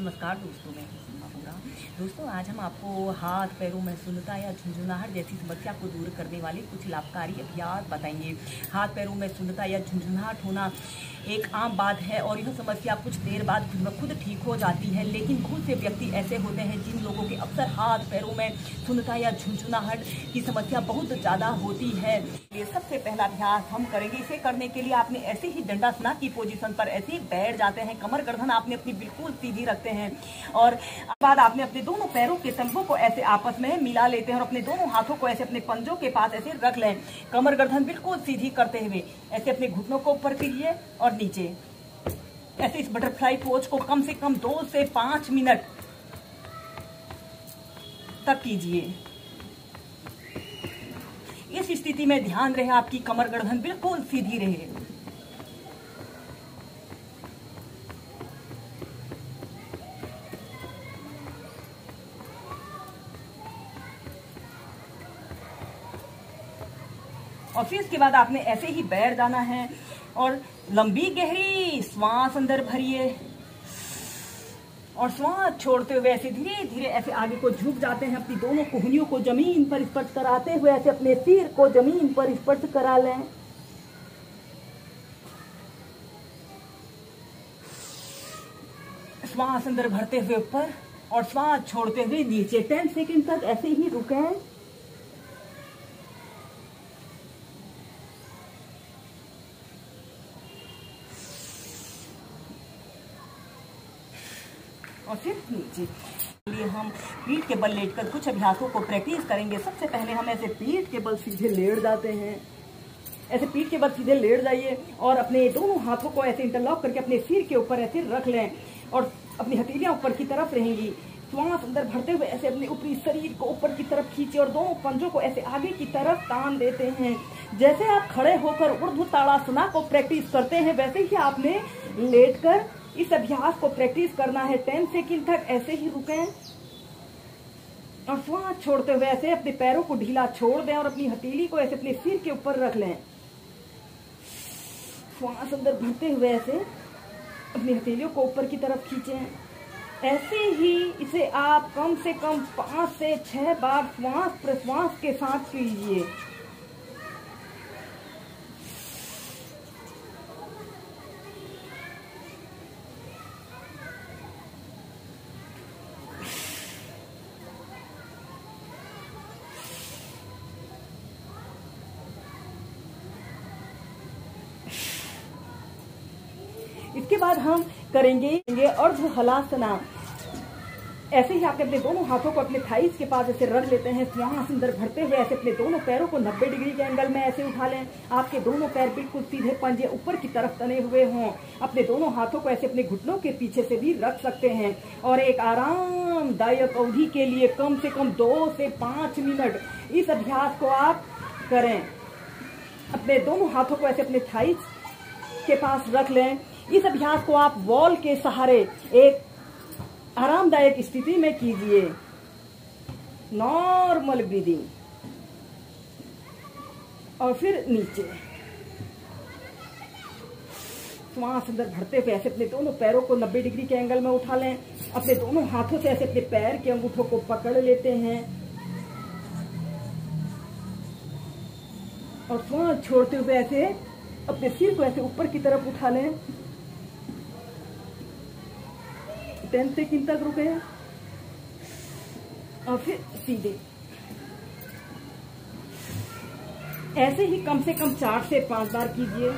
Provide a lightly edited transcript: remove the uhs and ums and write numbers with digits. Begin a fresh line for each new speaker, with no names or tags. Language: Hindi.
नमस्कार दोस्तों, मैं सीमा पूरा। दोस्तों, आज हम आपको हाथ पैरों में सुन्नता या झुंझुनाहट जैसी समस्या को दूर करने वाले कुछ लाभकारी अभ्यास बताएंगे। हाथ पैरों में सुन्नता या झुंझुनाहट होना एक आम बात है और यह समस्या कुछ देर बाद खुद ठीक हो जाती है, लेकिन बहुत से व्यक्ति ऐसे होते हैं जिन लोगों के अक्सर हाथ पैरों में सुन्नता या झुंझुनाहट की समस्या बहुत ज़्यादा होती है। ये सबसे पहला अभ्यास हम करेंगे। इसे करने के लिए आपने ऐसे ही दंडासना की पोजीशन पर ऐसे ही बैठ जाते हैं। कमर गर्दन आपने अपनी बिल्कुल सीधी रखते हैं और बाद आपने अपने दोनों पैरों के तलवों को ऐसे आपस में मिला लेते हैं और अपने दोनों हाथों को ऐसे अपने पंजों के पास ऐसे रख लें। कमर गर्दन बिल्कुल सीधी करते हुए ऐसे अपने घुटनों को ऊपर कीजिए और नीचे ऐसे इस बटरफ्लाई पोज को कम से कम 2 से 5 मिनट तक कीजिए। इस स्थिति में ध्यान रहे आपकी कमर गर्दन बिल्कुल सीधी रहे। और फिर इसके बाद आपने ऐसे ही बैठ जाना है और लंबी गहरी श्वास अंदर भरिए और श्वास छोड़ते हुए ऐसे धीरे धीरे ऐसे आगे को झुक जाते हैं। अपनी दोनों कोहनियों को जमीन पर स्पर्श कराते हुए ऐसे अपने सिर को जमीन पर स्पर्श करा लें। श्वास अंदर भरते हुए ऊपर और श्वास छोड़ते हुए नीचे। 10 सेकंड तक ऐसे ही रुकें। और फिर नीचे। लिए हम पीठ के बल लेटकर कुछ अभ्यासों को प्रैक्टिस करेंगे। सबसे पहले हम ऐसे पीठ के बल सीधे लेट जाते हैं। ऐसे पीठ के बल सीधे लेट जाइए और अपने दोनों हाथों को ऐसे इंटरलॉक करके अपने सिर के ऊपर ऐसे रख लें और अपनी हथेलियां ऊपर की तरफ रहेंगी। श्वास अंदर भरते हुए ऐसे अपने ऊपरी शरीर को ऊपर की तरफ खींचे और दोनों पंजों को ऐसे आगे की तरफ तान देते हैं। जैसे आप खड़े होकर ऊर्ध्व ताड़ासना को प्रैक्टिस करते हैं, वैसे ही आपने लेटकर इस अभ्यास को प्रैक्टिस करना है। 10 सेकंड तक ऐसे ही रुकें और श्वास छोड़ते हुए ऐसे अपने पैरों को ढीला छोड़ दें और अपनी हथेली को ऐसे अपने सिर के ऊपर रख लें। श्वास अंदर भरते हुए ऐसे अपनी हथेलियों को ऊपर की तरफ खींचें। ऐसे ही इसे आप कम से कम 5 से 6 बार श्वास प्रश्वास के साथ कीजिए। इसके बाद हम करेंगे अर्ध हलासना। ऐसे ही आपके अपने दोनों हाथों को अपने थाइस के पास ऐसे रख लेते हैं। श्वास अंदर भरते हुए ऐसे अपने दोनों पैरों को 90 डिग्री के एंगल में ऐसे उठा लें। आपके दोनों पैर बिल्कुल सीधे पंजे ऊपर की तरफ तने हुए हों। अपने दोनों हाथों को ऐसे अपने घुटनों के पीछे से भी रख सकते हैं और एक आरामदायक अवधि के लिए कम से कम 2 से 5 मिनट इस अभ्यास को आप करें। अपने दोनों हाथों को ऐसे अपने थाइस के पास रख लें। इस अभ्यास को आप वॉल के सहारे एक आरामदायक स्थिति में कीजिए। नॉर्मल ब्रीदिंग और फिर नीचे श्वास अंदर भरते हुए ऐसे अपने दोनों पैरों को 90 डिग्री के एंगल में उठा लें। अपने दोनों हाथों से ऐसे अपने पैर के अंगूठों को पकड़ लेते हैं और श्वास छोड़ते हुए ऐसे अपने सिर को ऐसे ऊपर की तरफ उठा लें। 10 सेकंड तक रुके और फिर सीधे। ऐसे ही कम से कम 4 से 5 बार कीजिए।